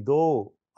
2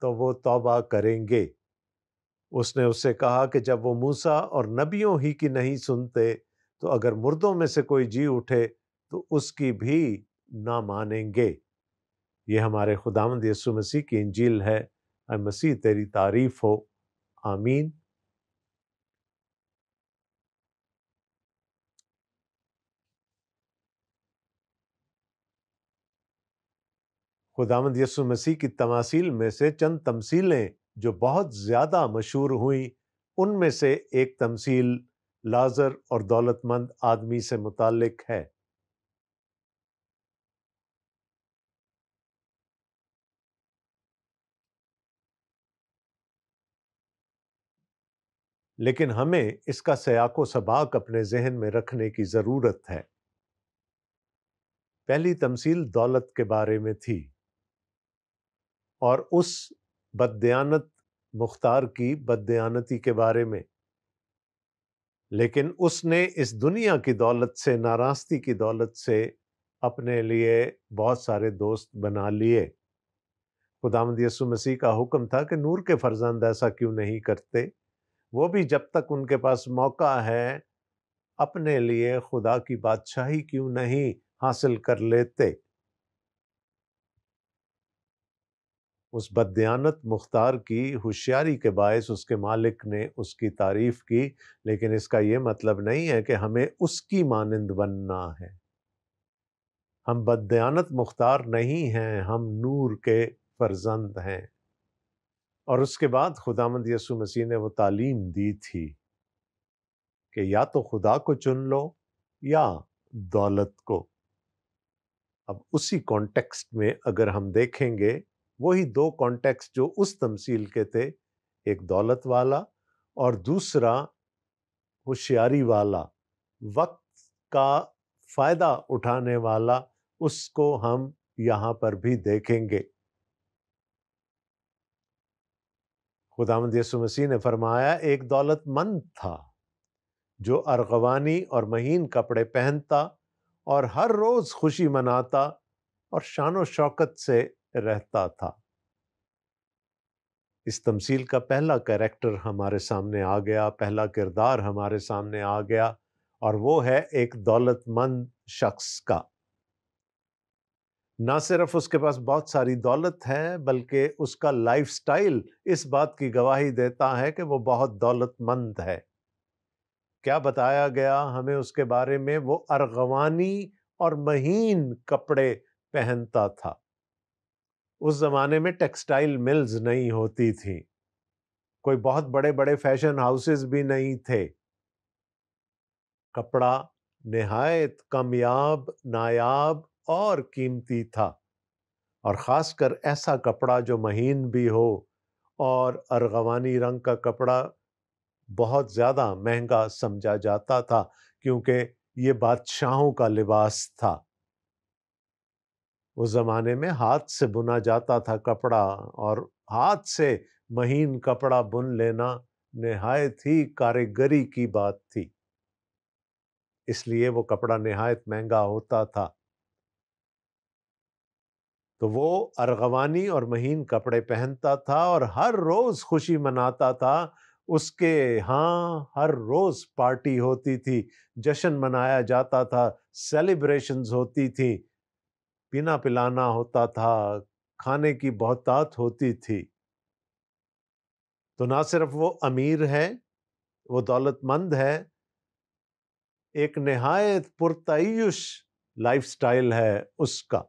تو وہ توبہ کریں گے۔ اس نے اس سے کہا کہ جب وہ موسیٰ اور نبیوں ہی کی نہیں سنتے تو اگر مردوں میں سے کوئی جی اٹھے تو اس کی بھی نہ مانیں گے۔ یہ ہمارے خداوند یسوع مسیح کی انجیل ہے۔ اے مسیح تیری تعریف ہو، آمین۔ خداوند یسوع مسیح کی تماثیل میں سے چند تمثیلیں جو بہت زیادہ مشہور ہوئیں، ان میں سے ایک تمثیل لازر اور دولت مند آدمی سے متعلق ہے۔ لیکن ہمیں اس کا سیاق و سباق اپنے ذہن میں رکھنے کی ضرورت ہے۔ پہلی تمثیل دولت کے بارے میں تھی اور اس بددیانت مختار کی بددیانتی کے بارے میں، لیکن اس نے اس دنیا کی دولت سے، ناراستی کی دولت سے اپنے لیے بہت سارے دوست بنا لیے۔ خداوند یسوع مسیح کا حکم تھا کہ نور کے فرزند ایسا کیوں نہیں کرتے؟ وہ بھی جب تک ان کے پاس موقع ہے اپنے لیے خدا کی بادشاہی کیوں نہیں حاصل کر لیتے؟ اس بددیانت مختار کی ہوشیاری کے باعث اس کے مالک نے اس کی تعریف کی، لیکن اس کا یہ مطلب نہیں ہے کہ ہمیں اس کی مانند بننا ہے۔ ہم بددیانت مختار نہیں ہیں، ہم نور کے فرزند ہیں۔ اور اس کے بعد خداوند یسوع مسیح نے وہ تعلیم دی تھی کہ یا تو خدا کو چن لو یا دولت کو۔ اب اسی کانٹیکسٹ میں اگر ہم دیکھیں گے، وہی دو کانٹیکسٹ جو اس تمثیل کے تھے، ایک دولت والا اور دوسرا ہوشیاری والا، وقت کا فائدہ اٹھانے والا، اس کو ہم یہاں پر بھی دیکھیں گے۔ خداوند یسوع مسیح نے فرمایا ایک دولت مند تھا جو ارغوانی اور مہین کپڑے پہنتا اور ہر روز خوشی مناتا اور شان و شوکت سے رہتا تھا۔ اس تمثیل کا پہلا کریکٹر ہمارے سامنے آ گیا، پہلا کردار ہمارے سامنے آ گیا، اور وہ ہے ایک دولت مند شخص کا۔ نہ صرف اس کے پاس بہت ساری دولت ہے بلکہ اس کا لائف سٹائل اس بات کی گواہی دیتا ہے کہ وہ بہت دولت مند ہے۔ کیا بتایا گیا ہمیں اس کے بارے میں؟ وہ ارغوانی اور مہین کپڑے پہنتا تھا۔ اس زمانے میں ٹیکسٹائل ملز نہیں ہوتی تھیں، کوئی بہت بڑے بڑے فیشن ہاؤسز بھی نہیں تھے۔ کپڑا نہایت کمیاب، نایاب اور قیمتی تھا، اور خاص کر ایسا کپڑا جو مہین بھی ہو، اور ارغوانی رنگ کا کپڑا بہت زیادہ مہنگا سمجھا جاتا تھا کیونکہ یہ بادشاہوں کا لباس تھا۔ اس زمانے میں ہاتھ سے بنا جاتا تھا کپڑا، اور ہاتھ سے مہین کپڑا بن لینا نہایت ہی کاریگری کی بات تھی، اس لیے وہ کپڑا نہایت مہنگا ہوتا تھا۔ تو وہ ارغوانی اور مہین کپڑے پہنتا تھا اور ہر روز خوشی مناتا تھا۔ اس کے ہاں ہر روز پارٹی ہوتی تھی، جشن منایا جاتا تھا، سیلیبریشنز ہوتی تھی، پینا پلانا ہوتا تھا، کھانے کی بہتات ہوتی تھی۔ تو نہ صرف وہ امیر ہے، وہ دولت مند ہے، ایک نہایت پرتعیش لائف سٹائل ہے اس کا۔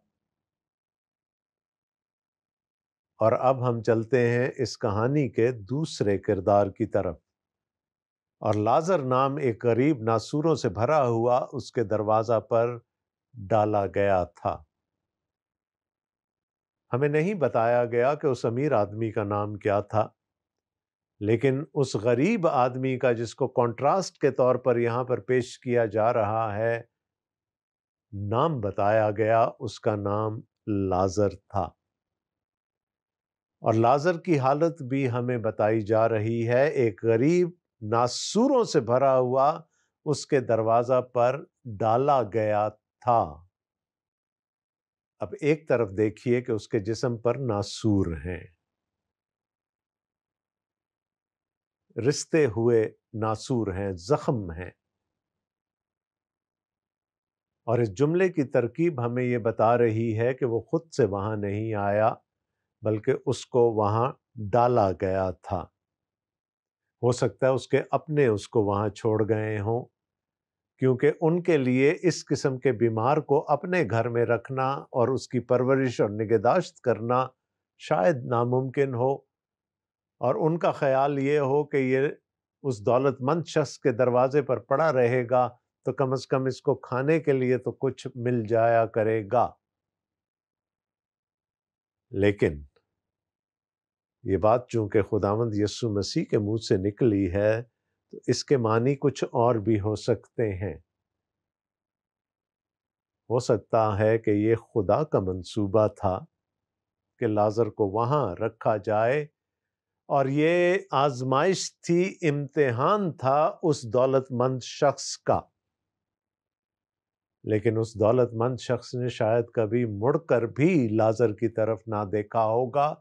اور اب ہم چلتے ہیں اس کہانی کے دوسرے کردار کی طرف۔ اور لازر نام ایک غریب ناسوروں سے بھرا ہوا اس کے دروازہ پر ڈالا گیا تھا۔ ہمیں نہیں بتایا گیا کہ اس امیر آدمی کا نام کیا تھا، لیکن اس غریب آدمی کا جس کو کنٹراسٹ کے طور پر یہاں پر پیش کیا جا رہا ہے، نام بتایا گیا، اس کا نام لازر تھا۔ اور لازر کی حالت بھی ہمیں بتائی جا رہی ہے، ایک غریب ناسوروں سے بھرا ہوا اس کے دروازہ پر ڈالا گیا تھا۔ اب ایک طرف دیکھیے کہ اس کے جسم پر ناسور ہیں، رستے ہوئے ناسور ہیں، زخم ہیں۔ اور اس جملے کی ترکیب ہمیں یہ بتا رہی ہے کہ وہ خود سے وہاں نہیں آیا بلکہ اس کو وہاں ڈالا گیا تھا۔ ہو سکتا ہے اس کے اپنے اس کو وہاں چھوڑ گئے ہوں، کیونکہ ان کے لیے اس قسم کے بیمار کو اپنے گھر میں رکھنا اور اس کی پرورش اور نگہداشت کرنا شاید ناممکن ہو، اور ان کا خیال یہ ہو کہ یہ اس دولت مند شخص کے دروازے پر پڑا رہے گا تو کم از کم اس کو کھانے کے لیے تو کچھ مل جایا کرے گا۔ لیکن یہ بات چونکہ خداوند یسوع مسیح کے منہ سے نکلی ہے تو اس کے معنی کچھ اور بھی ہو سکتے ہیں۔ ہو سکتا ہے کہ یہ خدا کا منصوبہ تھا کہ لازر کو وہاں رکھا جائے، اور یہ آزمائش تھی، امتحان تھا اس دولت مند شخص کا۔ لیکن اس دولت مند شخص نے شاید کبھی مڑ کر بھی لازر کی طرف نہ دیکھا ہوگا۔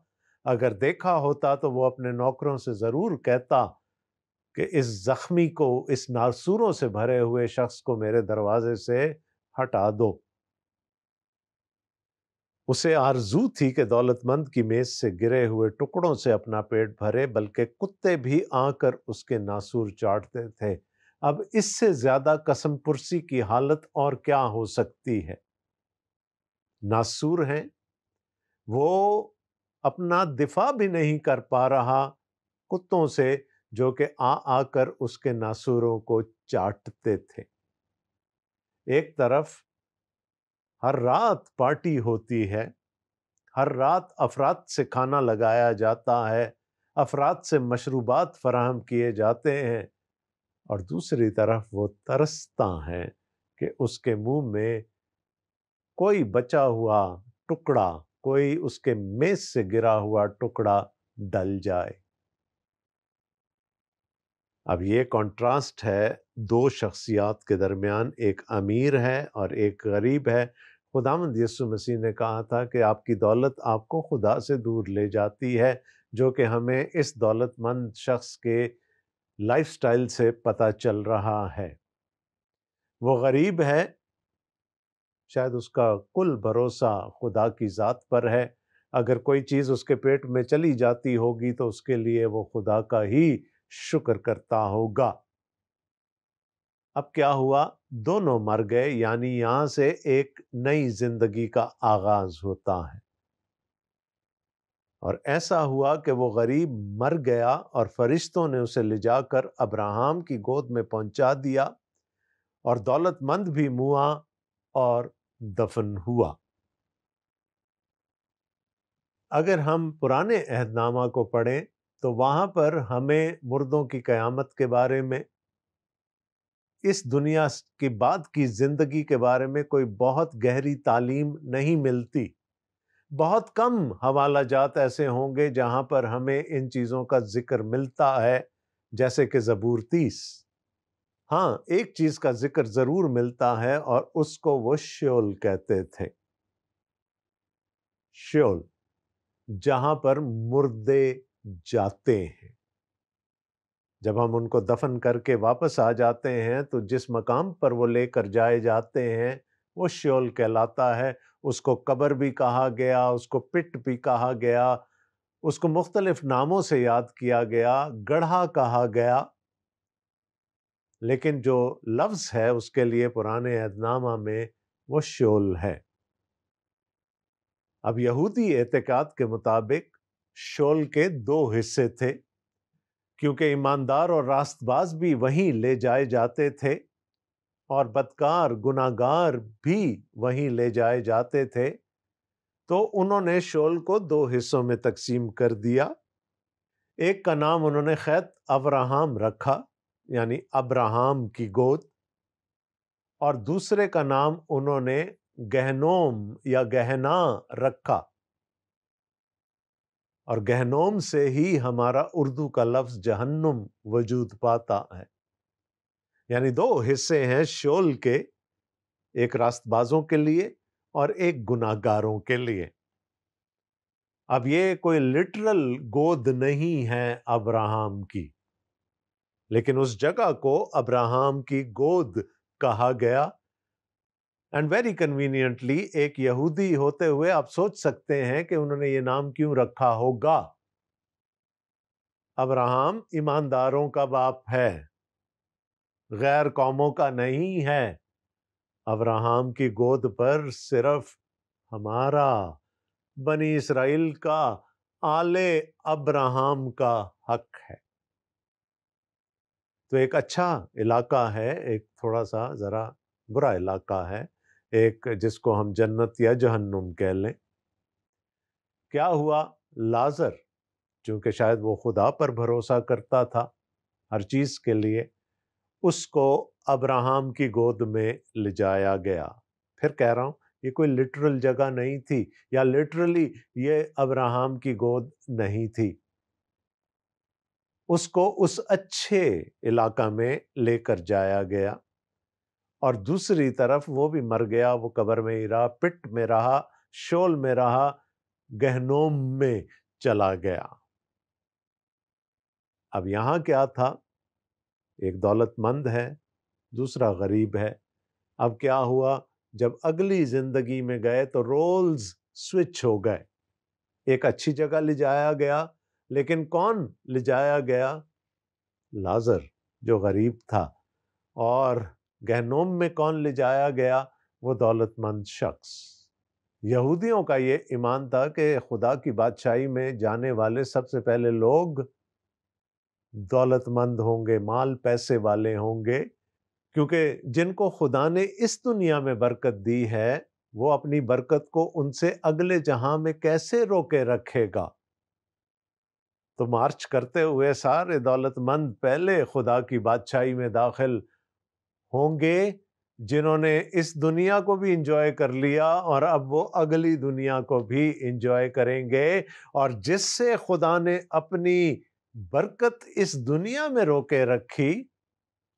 اگر دیکھا ہوتا تو وہ اپنے نوکروں سے ضرور کہتا کہ اس زخمی کو، اس ناسوروں سے بھرے ہوئے شخص کو میرے دروازے سے ہٹا دو۔ اسے آرزو تھی کہ دولت مند کی میز سے گرے ہوئے ٹکڑوں سے اپنا پیٹ بھرے، بلکہ کتے بھی آ کر اس کے ناسور چاٹتے تھے۔ اب اس سے زیادہ قسم پرسی کی حالت اور کیا ہو سکتی ہے؟ ناسور ہیں، وہ اپنا دفاع بھی نہیں کر پا رہا کتوں سے جو کہ آ کر اس کے ناسوروں کو چاٹتے تھے۔ ایک طرف ہر رات پارٹی ہوتی ہے، ہر رات افراد سے کھانا لگایا جاتا ہے، افراد سے مشروبات فراہم کیے جاتے ہیں، اور دوسری طرف وہ ترستا ہے کہ اس کے منہ میں کوئی بچا ہوا ٹکڑا، کوئی اس کے میز سے گرا ہوا ٹکڑا ڈل جائے۔ اب یہ کنٹراسٹ ہے دو شخصیات کے درمیان، ایک امیر ہے اور ایک غریب ہے۔ خداوند یسوع مسیح نے کہا تھا کہ آپ کی دولت آپ کو خدا سے دور لے جاتی ہے، جو کہ ہمیں اس دولت مند شخص کے لائف سٹائل سے پتہ چل رہا ہے۔ وہ غریب ہے، شاید اس کا کل بھروسہ خدا کی ذات پر ہے۔ اگر کوئی چیز اس کے پیٹ میں چلی جاتی ہوگی تو اس کے لیے وہ خدا کا ہی شکر کرتا ہوگا۔ اب کیا ہوا؟ دونوں مر گئے، یعنی یہاں سے ایک نئی زندگی کا آغاز ہوتا ہے۔ اور ایسا ہوا کہ وہ غریب مر گیا اور فرشتوں نے اسے لے جا کر ابراہیم کی گود میں پہنچا دیا، اور دولت مند بھی موا اور دفن ہوا۔ اگر ہم پرانے عہد نامہ کو پڑھیں تو وہاں پر ہمیں مردوں کی قیامت کے بارے میں، اس دنیا کی بعد کی زندگی کے بارے میں کوئی بہت گہری تعلیم نہیں ملتی۔ بہت کم حوالہ جات ایسے ہوں گے جہاں پر ہمیں ان چیزوں کا ذکر ملتا ہے، جیسے کہ زبور 30۔ ہاں، ایک چیز کا ذکر ضرور ملتا ہے اور اس کو وہ شیول کہتے تھے۔ شیول، جہاں پر مردے جاتے ہیں۔ جب ہم ان کو دفن کر کے واپس آ جاتے ہیں تو جس مقام پر وہ لے کر جائے جاتے ہیں وہ شیول کہلاتا ہے۔ اس کو قبر بھی کہا گیا، اس کو پٹ بھی کہا گیا، اس کو مختلف ناموں سے یاد کیا گیا، گڑھا کہا گیا، لیکن جو لفظ ہے اس کے لیے پرانے عہد نامہ میں وہ شیول ہے۔ اب یہودی اعتقاد کے مطابق شیول کے دو حصے تھے، کیونکہ ایماندار اور راست باز بھی وہیں لے جائے جاتے تھے اور بدکار گناہگار بھی وہیں لے جائے جاتے تھے، تو انہوں نے شیول کو دو حصوں میں تقسیم کر دیا۔ ایک کا نام انہوں نے خیت ابراہم رکھا، یعنی ابراہم کی گود، اور دوسرے کا نام انہوں نے گہنوم یا گہنا رکھا، اور گہنوم سے ہی ہمارا اردو کا لفظ جہنم وجود پاتا ہے۔ یعنی دو حصے ہیں شیول کے، ایک راست بازوں کے لیے اور ایک گناہگاروں کے لیے۔ اب یہ کوئی لٹرل گود نہیں ہے ابراہم کی، لیکن اس جگہ کو ابراہم کی گود کہا گیا. اینڈ ویری کنوینئنٹلی ایک یہودی ہوتے ہوئے آپ سوچ سکتے ہیں کہ انہوں نے یہ نام کیوں رکھا ہوگا. ابراہم ایمانداروں کا باپ ہے، غیر قوموں کا نہیں ہے. ابراہم کی گود پر صرف ہمارا، بنی اسرائیل کا، آل ابراہم کا حق ہے. تو ایک اچھا علاقہ ہے، ایک تھوڑا سا ذرا برا علاقہ ہے، ایک جس کو ہم جنت یا جہنم کہہ لیں. کیا ہوا؟ لازر، چونکہ شاید وہ خدا پر بھروسہ کرتا تھا ہر چیز کے لیے، اس کو ابراہم کی گود میں لے جایا گیا. پھر کہہ رہا ہوں یہ کوئی لٹرل جگہ نہیں تھی، یا لٹرلی یہ ابراہم کی گود نہیں تھی. اس کو اس اچھے علاقہ میں لے کر جایا گیا، اور دوسری طرف وہ بھی مر گیا، وہ قبر میں ہی رہا، پٹ میں رہا، شول میں رہا، گہنوم میں چلا گیا. اب یہاں کیا تھا؟ ایک دولت مند ہے، دوسرا غریب ہے. اب کیا ہوا؟ جب اگلی زندگی میں گئے تو رولز سوئچ ہو گئے. ایک اچھی جگہ لے جایا گیا، لیکن کون لے جایا گیا؟ لازر جو غریب تھا. اور گہنوم میں کون لے جایا گیا؟ وہ دولت مند شخص. یہودیوں کا یہ ایمان تھا کہ خدا کی بادشاہی میں جانے والے سب سے پہلے لوگ دولت مند ہوں گے، مال پیسے والے ہوں گے، کیونکہ جن کو خدا نے اس دنیا میں برکت دی ہے وہ اپنی برکت کو ان سے اگلے جہاں میں کیسے روکے رکھے گا؟ تو مارچ کرتے ہوئے سارے دولت مند پہلے خدا کی بادشاہی میں داخل ہوں گے، جنہوں نے اس دنیا کو بھی انجوائے کر لیا اور اب وہ اگلی دنیا کو بھی انجوائے کریں گے. اور جس سے خدا نے اپنی برکت اس دنیا میں روکے رکھی،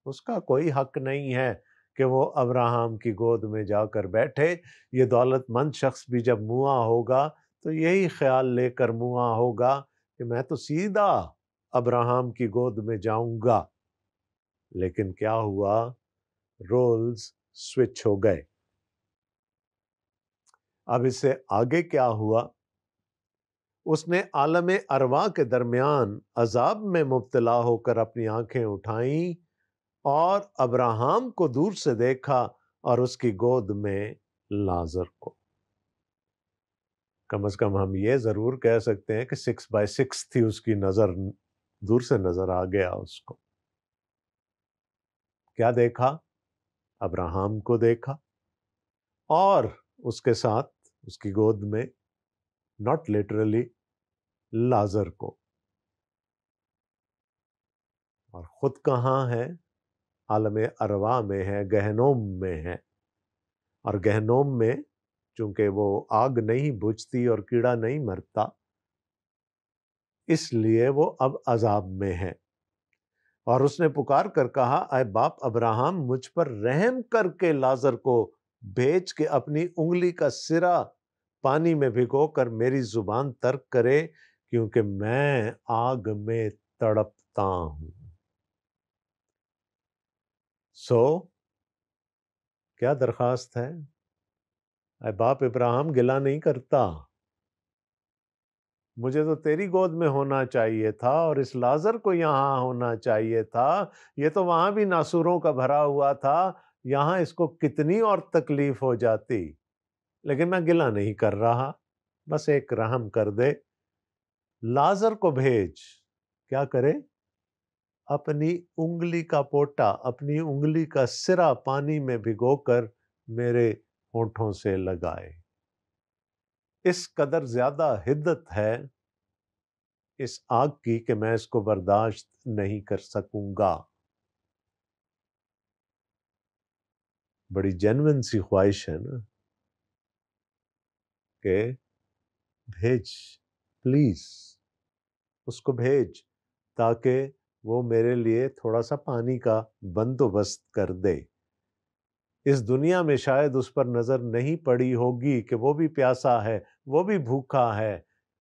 اس کا کوئی حق نہیں ہے کہ وہ ابراہم کی گود میں جا کر بیٹھے. یہ دولت مند شخص بھی جب منہ ہوگا تو یہی خیال لے کر منہ ہوگا کہ میں تو سیدھا ابراہم کی گود میں جاؤں گا. لیکن کیا ہوا؟ رولز سوئچ ہو گئے. اب اس سے آگے کیا ہوا؟ اس نے عالم ارواح کے درمیان عذاب میں مبتلا ہو کر اپنی آنکھیں اٹھائیں اور ابراہم کو دور سے دیکھا اور اس کی گود میں لازر کو. کم از کم ہم یہ ضرور کہہ سکتے ہیں کہ 6x6 تھی اس کی نظر، دور سے نظر آ گیا اس کو. کیا دیکھا؟ ابراہم کو دیکھا، اور اس کے ساتھ اس کی گود میں ناٹ لٹرلی لازر کو. اور خود کہاں ہے؟ عالم ارواح میں ہے، گہنوم میں ہے. اور گہنوم میں چونکہ وہ آگ نہیں بجھتی اور کیڑا نہیں مرتا، اس لیے وہ اب عذاب میں ہے. اور اس نے پکار کر کہا، اے باپ ابراہم، مجھ پر رحم کر کے لازر کو بھیج کے اپنی انگلی کا سرا پانی میں بھگو کر میری زبان ترک کرے، کیونکہ میں آگ میں تڑپتا ہوں. سو کیا درخواست ہے؟ اے باپ ابراہم، گلہ نہیں کرتا، مجھے تو تیری گود میں ہونا چاہیے تھا اور اس لازر کو یہاں ہونا چاہیے تھا. یہ تو وہاں بھی ناسوروں کا بھرا ہوا تھا، یہاں اس کو کتنی اور تکلیف ہو جاتی. لیکن میں گلہ نہیں کر رہا، بس ایک رحم کر دے، لازر کو بھیج. کیا کرے؟ اپنی انگلی کا پوٹا، اپنی انگلی کا سرا پانی میں بھگو کر میرے ہونٹوں سے لگائے. اس قدر زیادہ حدت ہے اس آگ کی کہ میں اس کو برداشت نہیں کر سکوں گا. بڑی جینوین سی خواہش ہے نا کہ بھیج، پلیز اس کو بھیج تاکہ وہ میرے لیے تھوڑا سا پانی کا بندوبست کر دے. اس دنیا میں شاید اس پر نظر نہیں پڑی ہوگی کہ وہ بھی پیاسا ہے، وہ بھی بھوکا ہے،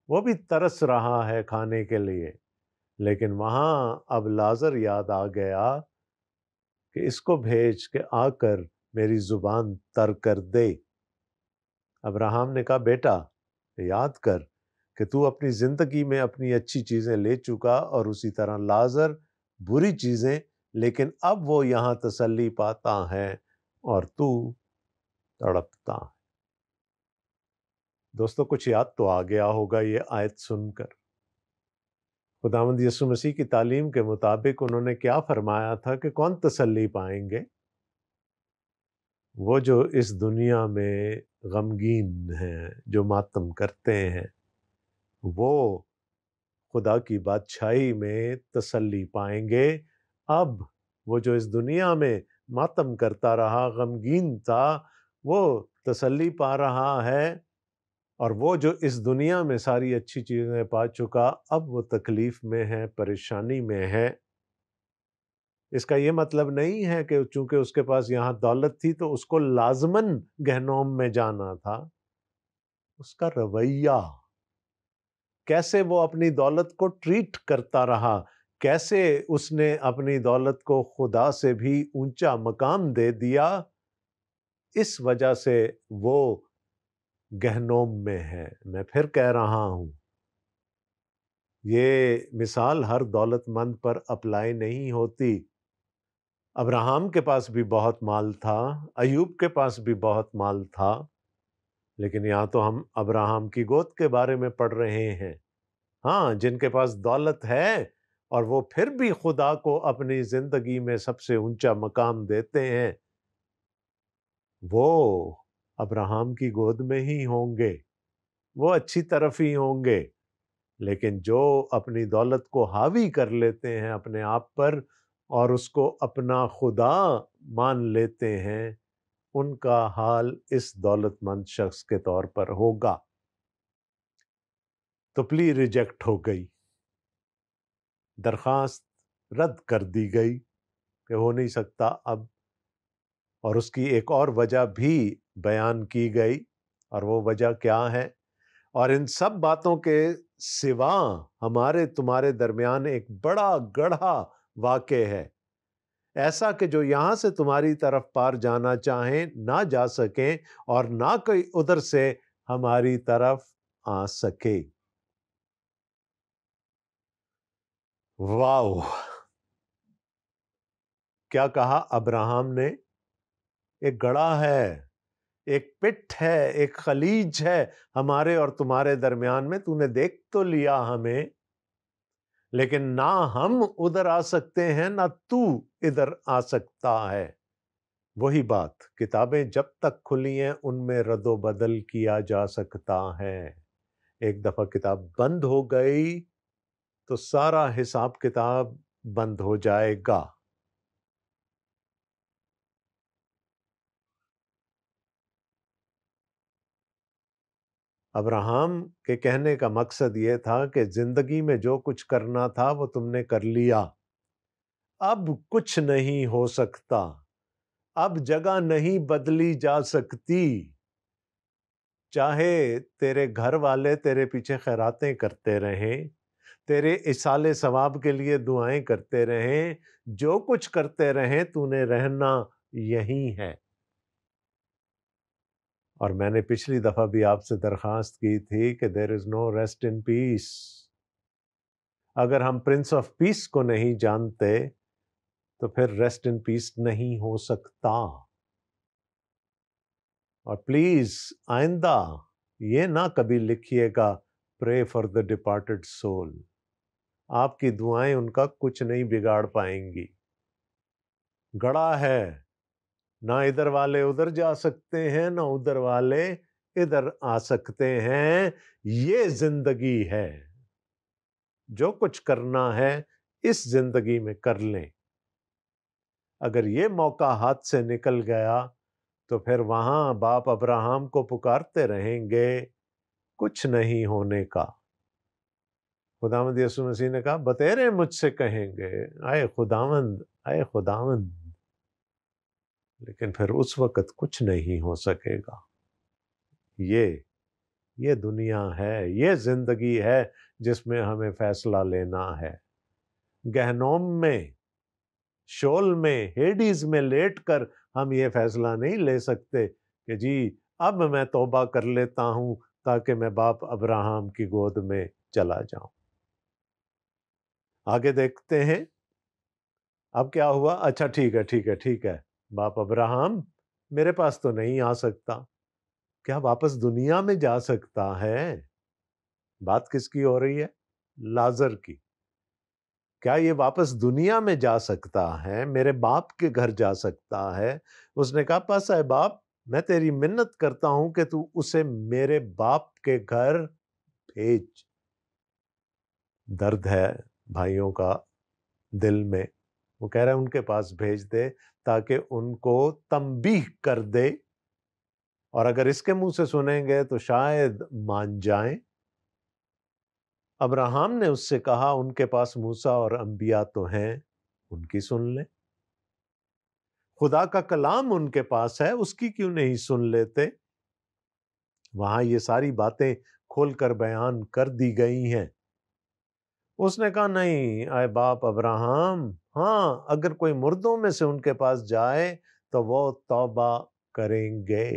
وہ بھی ترس رہا ہے کھانے کے لیے. لیکن وہاں اب لازر یاد آ گیا کہ اس کو بھیج کے آ کر میری زبان تر کر دے۔ ابراہیم نے کہا بیٹا یاد کر کہ تو اپنی زندگی میں اپنی اچھی چیزیں لے چکا، اور اسی طرح لازر بری چیزیں، لیکن اب وہ یہاں تسلی پاتا ہے اور تو تڑپتا ہے۔ دوستو کچھ یاد تو آ گیا ہوگا یہ آیت سن کر۔ خداوند یسوع مسیح کی تعلیم کے مطابق انہوں نے کیا فرمایا تھا کہ کون تسلی پائیں گے؟ وہ جو اس دنیا میں غمگین ہیں، جو ماتم کرتے ہیں، وہ خدا کی بادشاہی میں تسلی پائیں گے۔ اب وہ جو اس دنیا میں ماتم کرتا رہا، غمگین تھا، وہ تسلی پا رہا ہے، اور وہ جو اس دنیا میں ساری اچھی چیزیں پا چکا، اب وہ تکلیف میں ہے، پریشانی میں ہے۔ اس کا یہ مطلب نہیں ہے کہ چونکہ اس کے پاس یہاں دولت تھی تو اس کو لازماً گہنوم میں جانا تھا۔ اس کا رویہ، کیسے وہ اپنی دولت کو ٹریٹ کرتا رہا، کیسے اس نے اپنی دولت کو خدا سے بھی اونچا مقام دے دیا، اس وجہ سے وہ گہنوم میں ہے۔ میں پھر کہہ رہا ہوں، یہ مثال ہر دولت مند پر اپلائی نہیں ہوتی۔ ابراہیم کے پاس بھی بہت مال تھا، ایوب کے پاس بھی بہت مال تھا، لیکن یہاں تو ہم ابراہیم کی گود کے بارے میں پڑھ رہے ہیں۔ ہاں، جن کے پاس دولت ہے اور وہ پھر بھی خدا کو اپنی زندگی میں سب سے اونچا مقام دیتے ہیں، وہ ابراہیم کی گود میں ہی ہوں گے، وہ اچھی طرف ہی ہوں گے۔ لیکن جو اپنی دولت کو حاوی کر لیتے ہیں اپنے آپ پر اور اس کو اپنا خدا مان لیتے ہیں، ان کا حال اس دولت مند شخص کے طور پر ہوگا۔ تو پلی ریجیکٹ ہو گئی، درخواست رد کر دی گئی کہ ہو نہیں سکتا اب، اور اس کی ایک اور وجہ بھی بیان کی گئی، اور وہ وجہ کیا ہے؟ اور ان سب باتوں کے سوا ہمارے تمہارے درمیان ایک بڑا گڑھا واقع ہے، ایسا کہ جو یہاں سے تمہاری طرف پار جانا چاہیں نہ جا سکیں، اور نہ کوئی ادھر سے ہماری طرف آ سکے۔ واو! کیا کہا ابراہیم نے؟ ایک گڑھا ہے، ایک پٹ ہے، ایک خلیج ہے ہمارے اور تمہارے درمیان میں۔ تو نے دیکھ تو لیا ہمیں، لیکن نہ ہم ادھر آ سکتے ہیں، نہ تو ادھر آ سکتا ہے۔ وہی بات، کتابیں جب تک کھلی ہیں ان میں رد و بدل کیا جا سکتا ہے۔ ایک دفعہ کتاب بند ہو گئی تو سارا حساب کتاب بند ہو جائے گا۔ ابراہیم کے کہنے کا مقصد یہ تھا کہ زندگی میں جو کچھ کرنا تھا وہ تم نے کر لیا، اب کچھ نہیں ہو سکتا، اب جگہ نہیں بدلی جا سکتی، چاہے تیرے گھر والے تیرے پیچھے خیراتیں کرتے رہیں، تیرے ایصال ثواب کے لیے دعائیں کرتے رہیں، جو کچھ کرتے رہیں، تو نے رہنا یہی ہے۔ اور میں نے پچھلی دفعہ بھی آپ سے درخواست کی تھی کہ there is no rest in peace۔ اگر ہم پرنس آف پیس کو نہیں جانتے تو پھر ریسٹ ان پیس نہیں ہو سکتا۔ اور پلیز آئندہ یہ نہ کبھی لکھیے گا پرے فار دا ڈپارٹڈ سول، آپ کی دعائیں ان کا کچھ نہیں بگاڑ پائیں گی۔ گڑھا ہے، نہ ادھر والے ادھر جا سکتے ہیں، نہ ادھر والے ادھر آ سکتے ہیں۔ یہ زندگی ہے، جو کچھ کرنا ہے اس زندگی میں کر لیں۔ اگر یہ موقع ہاتھ سے نکل گیا تو پھر وہاں باپ ابراہیم کو پکارتے رہیں گے، کچھ نہیں ہونے کا۔ خداوند یسوع مسیح نے کہا بتیرے مجھ سے کہیں گے اے خداوند، اے خداوند، لیکن پھر اس وقت کچھ نہیں ہو سکے گا۔ یہ دنیا ہے، یہ زندگی ہے جس میں ہمیں فیصلہ لینا ہے۔ گہنوم میں، شول میں، ہیڈیز میں لیٹ کر ہم یہ فیصلہ نہیں لے سکتے کہ جی اب میں توبہ کر لیتا ہوں تاکہ میں باپ ابراہم کی گود میں چلا جاؤں۔ آگے دیکھتے ہیں اب کیا ہوا۔ اچھا ٹھیک ہے، باپ ابراہم میرے پاس تو نہیں آ سکتا، کیا واپس دنیا میں جا سکتا ہے؟ بات کس کی ہو رہی ہے؟ لازر کی۔ کیا یہ واپس دنیا میں جا سکتا ہے؟ میرے باپ کے گھر جا سکتا ہے؟ اس نے کہا پس اے باپ، میں تیری منت کرتا ہوں کہ تو اسے میرے باپ کے گھر بھیج۔ درد ہے بھائیوں کا دل میں، وہ کہہ رہے ہیں ان کے پاس بھیج دے تاکہ ان کو تنبیہ کر دے، اور اگر اس کے منہ سے سنیں گے تو شاید مان جائیں۔ ابراہم نے اس سے کہا ان کے پاس موسیٰ اور انبیاء تو ہیں، ان کی سن لیں۔ خدا کا کلام ان کے پاس ہے، اس کی کیوں نہیں سن لیتے؟ وہاں یہ ساری باتیں کھول کر بیان کر دی گئی ہیں۔ اس نے کہا نہیں اے باپ ابراہم، ہاں اگر کوئی مردوں میں سے ان کے پاس جائے تو وہ توبہ کریں گے۔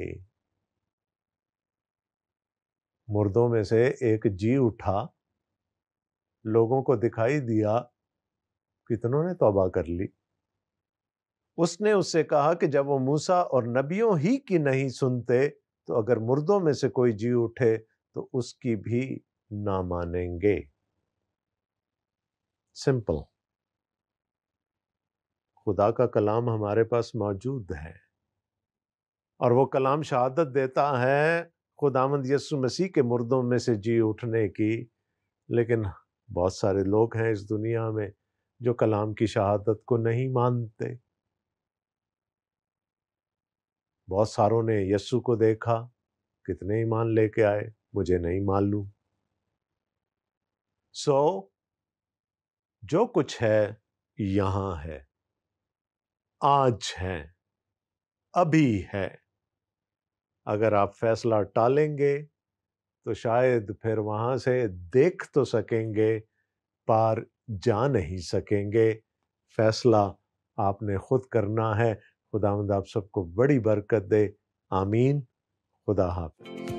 مردوں میں سے ایک جی اٹھا، لوگوں کو دکھائی دیا، کتنوں نے توبہ کر لی۔ اس نے اس سے کہا کہ جب وہ موسیٰ اور نبیوں ہی کی نہیں سنتے تو اگر مردوں میں سے کوئی جی اٹھے تو اس کی بھی نہ مانیں گے۔ سمپل۔ خدا کا کلام ہمارے پاس موجود ہے، اور وہ کلام شہادت دیتا ہے خداوند یسوع مسیح کے مردوں میں سے جی اٹھنے کی، لیکن بہت سارے لوگ ہیں اس دنیا میں جو کلام کی شہادت کو نہیں مانتے۔ بہت ساروں نے یسوع کو دیکھا، کتنے ایمان لے کے آئے مجھے نہیں معلوم۔ جو کچھ ہے یہاں ہے، آج ہے، ابھی ہے۔ اگر آپ فیصلہ ٹالیں گے تو شاید پھر وہاں سے دیکھ تو سکیں گے، پار جا نہیں سکیں گے۔ فیصلہ آپ نے خود کرنا ہے۔ خداوند آپ سب کو بڑی برکت دے، آمین۔ خدا حافظ۔